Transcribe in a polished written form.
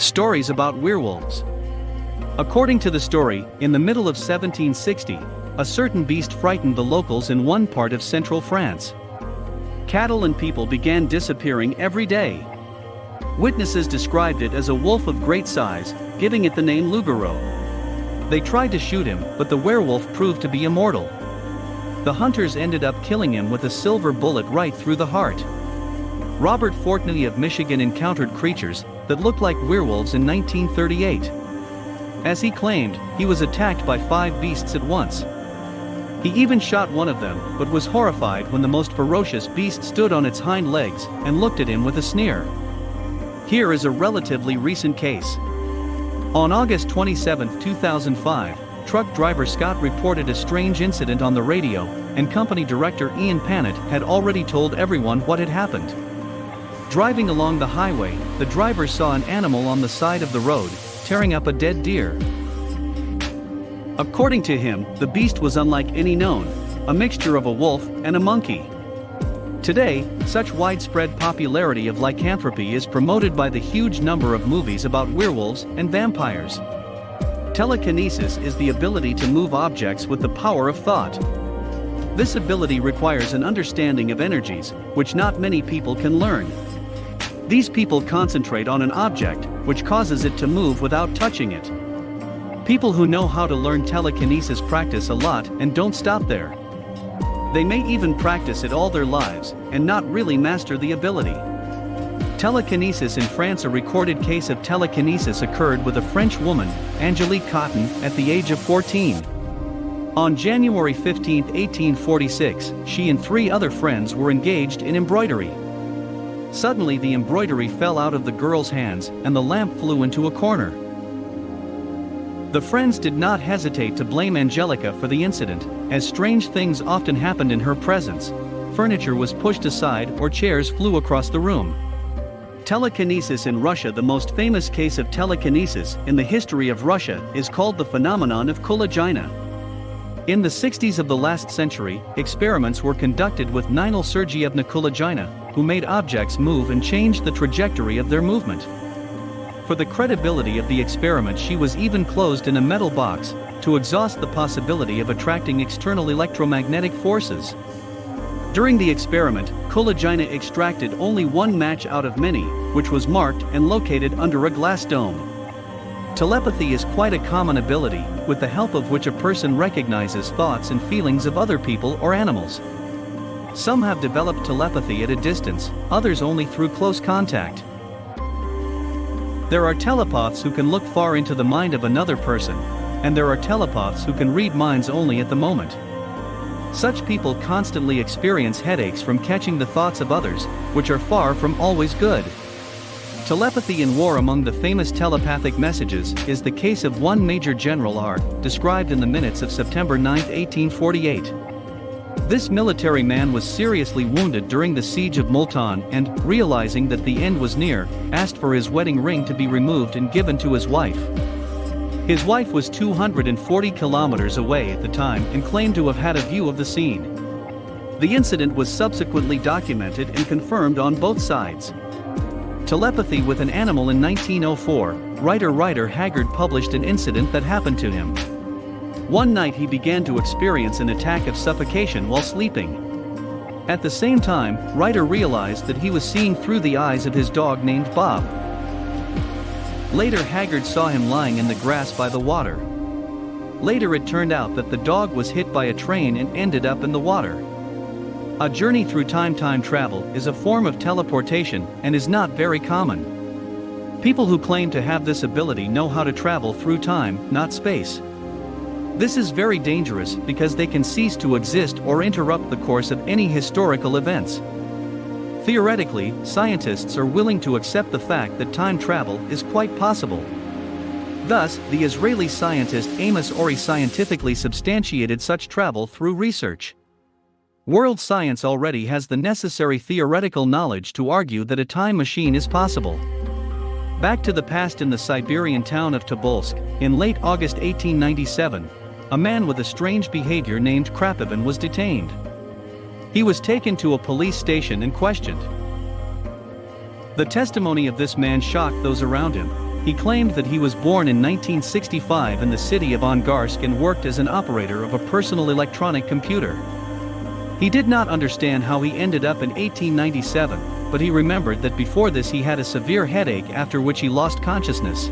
Stories about werewolves. According to the story, in the middle of 1760, a certain beast frightened the locals in one part of central France. Cattle and people began disappearing every day. Witnesses described it as a wolf of great size, giving it the name Loup-garou. They tried to shoot him, but the werewolf proved to be immortal. The hunters ended up killing him with a silver bullet right through the heart. Robert Fortney of Michigan encountered creatures that looked like werewolves in 1938. As he claimed, he was attacked by 5 beasts at once. He even shot one of them, but was horrified when the most ferocious beast stood on its hind legs and looked at him with a sneer. Here is a relatively recent case. On August 27, 2005, truck driver Scott reported a strange incident on the radio, and company director Ian Pannett had already told everyone what had happened. Driving along the highway, the driver saw an animal on the side of the road, tearing up a dead deer. According to him, the beast was unlike any known, a mixture of a wolf and a monkey. Today, such widespread popularity of lycanthropy is promoted by the huge number of movies about werewolves and vampires. Telekinesis is the ability to move objects with the power of thought. This ability requires an understanding of energies, which not many people can learn. These people concentrate on an object, which causes it to move without touching it. People who know how to learn telekinesis practice a lot and don't stop there. They may even practice it all their lives, and not really master the ability. Telekinesis in France. A recorded case of telekinesis occurred with a French woman, Angelique Cotton, at the age of 14. On January 15, 1846, she and 3 other friends were engaged in embroidery. Suddenly the embroidery fell out of the girl's hands, and the lamp flew into a corner. The friends did not hesitate to blame Angelica for the incident, as strange things often happened in her presence. Furniture was pushed aside or chairs flew across the room. Telekinesis in Russia. The most famous case of telekinesis in the history of Russia is called the phenomenon of Kulagina. In the 60s of the last century, experiments were conducted with Ninel Sergeyevna Kulagina, who made objects move and changed the trajectory of their movement. For the credibility of the experiment, she was even closed in a metal box, to exhaust the possibility of attracting external electromagnetic forces. During the experiment, Kulagina extracted only one match out of many, which was marked and located under a glass dome. Telepathy is quite a common ability, with the help of which a person recognizes thoughts and feelings of other people or animals. Some have developed telepathy at a distance, others only through close contact. There are telepaths who can look far into the mind of another person, and there are telepaths who can read minds only at the moment. Such people constantly experience headaches from catching the thoughts of others, which are far from always good. Telepathy in war. Among the famous telepathic messages is the case of one Major General R, described in the minutes of September 9, 1848. This military man was seriously wounded during the siege of Multan and, realizing that the end was near, asked for his wedding ring to be removed and given to his wife. His wife was 240 kilometers away at the time and claimed to have had a view of the scene. The incident was subsequently documented and confirmed on both sides. Telepathy with an animal. In 1904, writer Rider Haggard published an incident that happened to him. One night he began to experience an attack of suffocation while sleeping. At the same time, Rider realized that he was seeing through the eyes of his dog named Bob. Later Haggard saw him lying in the grass by the water. Later it turned out that the dog was hit by a train and ended up in the water. A journey through time travel is a form of teleportation and is not very common. People who claim to have this ability know how to travel through time, not space. This is very dangerous because they can cease to exist or interrupt the course of any historical events. Theoretically, scientists are willing to accept the fact that time travel is quite possible. Thus, the Israeli scientist Amos Ori scientifically substantiated such travel through research. World science already has the necessary theoretical knowledge to argue that a time machine is possible. Back to the past. In the Siberian town of Tobolsk, in late August 1897, a man with a strange behavior named Krapivin was detained. He was taken to a police station and questioned. The testimony of this man shocked those around him. He claimed that he was born in 1965 in the city of Angarsk and worked as an operator of a personal electronic computer. He did not understand how he ended up in 1897, but he remembered that before this he had a severe headache after which he lost consciousness.